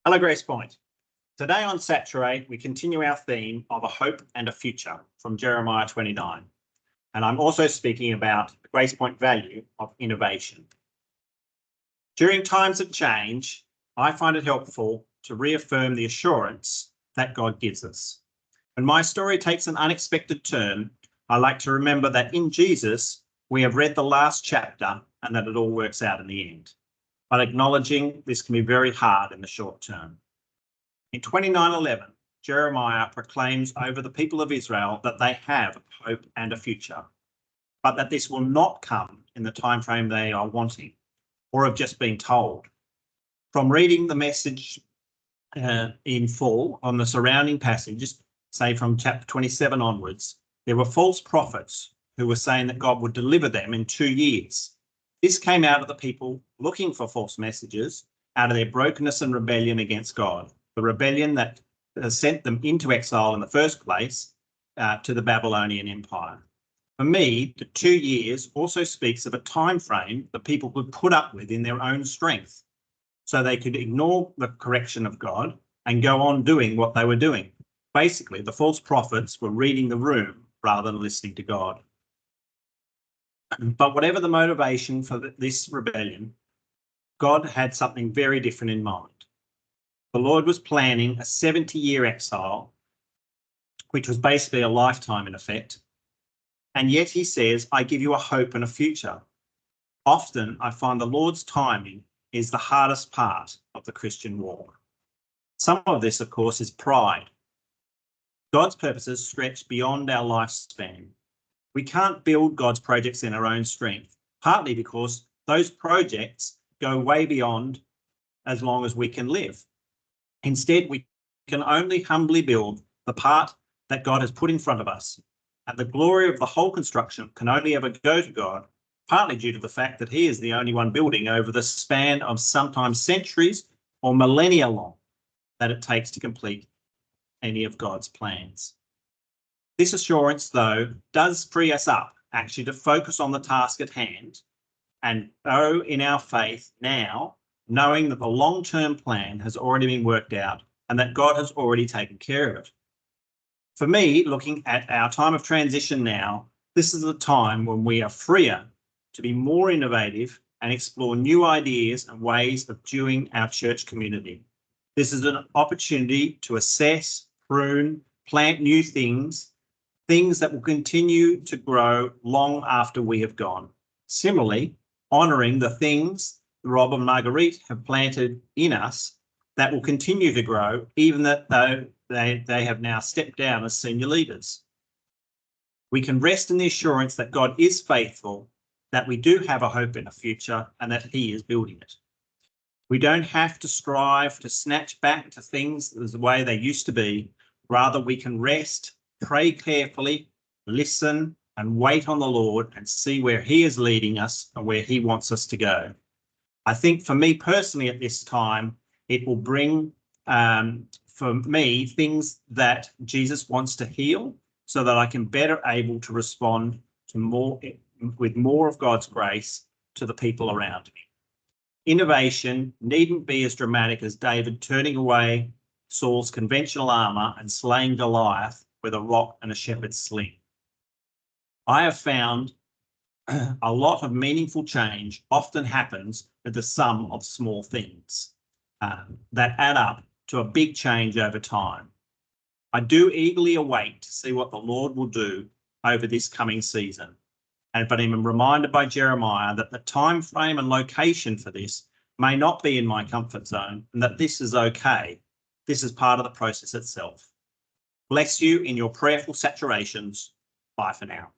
Hello, Grace Point. Today on Saturate, we continue our theme of a hope and a future from Jeremiah 29. And I'm also speaking about the Grace Point value of innovation. During times of change, I find it helpful to reaffirm the assurance that God gives us. When my story takes an unexpected turn, I like to remember that in Jesus, we have read the last chapter and that it all works out in the end. But acknowledging this can be very hard in the short term. In 29:11, Jeremiah proclaims over the people of Israel that they have hope and a future, but that this will not come in the time frame they are wanting or have just been told. From reading the message in full on the surrounding passages, say from chapter 27 onwards, there were false prophets who were saying that God would deliver them in 2 years. This came out of the people looking for false messages, out of their brokenness and rebellion against God, the rebellion that sent them into exile in the first place to the Babylonian Empire. For me, the 2 years also speaks of a time frame that people could put up with in their own strength, so they could ignore the correction of God and go on doing what they were doing. Basically, the false prophets were reading the room rather than listening to God. But whatever the motivation for this rebellion, God had something very different in mind. The Lord was planning a 70-year exile, which was basically a lifetime in effect. And yet he says, I give you a hope and a future. Often I find the Lord's timing is the hardest part of the Christian walk. Some of this, of course, is pride. God's purposes stretch beyond our lifespan. We can't build God's projects in our own strength, partly because those projects go way beyond as long as we can live. Instead, we can only humbly build the part that God has put in front of us, and the glory of the whole construction can only ever go to God, partly due to the fact that he is the only one building over the span of sometimes centuries or millennia long that it takes to complete any of God's plans. This assurance, though, does free us up actually to focus on the task at hand and grow in our faith now, knowing that the long-term plan has already been worked out and that God has already taken care of it. For me, looking at our time of transition now, this is the time when we are freer to be more innovative and explore new ideas and ways of doing our church community. This is an opportunity to assess, prune, plant new things that will continue to grow long after we have gone. Similarly, honouring the things Rob and Marguerite have planted in us that will continue to grow, even though they have now stepped down as senior leaders. We can rest in the assurance that God is faithful, that we do have a hope in a future, and that he is building it. We don't have to strive to snatch back to things the way they used to be. Rather, we can rest, pray carefully, listen, and wait on the Lord and see where he is leading us and where he wants us to go. I think for me personally at this time, it will bring, for me, things that Jesus wants to heal so that I can better able to respond to with more of God's grace to the people around me. Innovation needn't be as dramatic as David turning away Saul's conventional armour and slaying Goliath with a rock and a shepherd's sling. I have found a lot of meaningful change often happens with the sum of small things that add up to a big change over time. I do eagerly await to see what the Lord will do over this coming season. But I'm reminded by Jeremiah that the time frame and location for this may not be in my comfort zone and that this is okay. This is part of the process itself. Bless you in your prayerful saturations. Bye for now.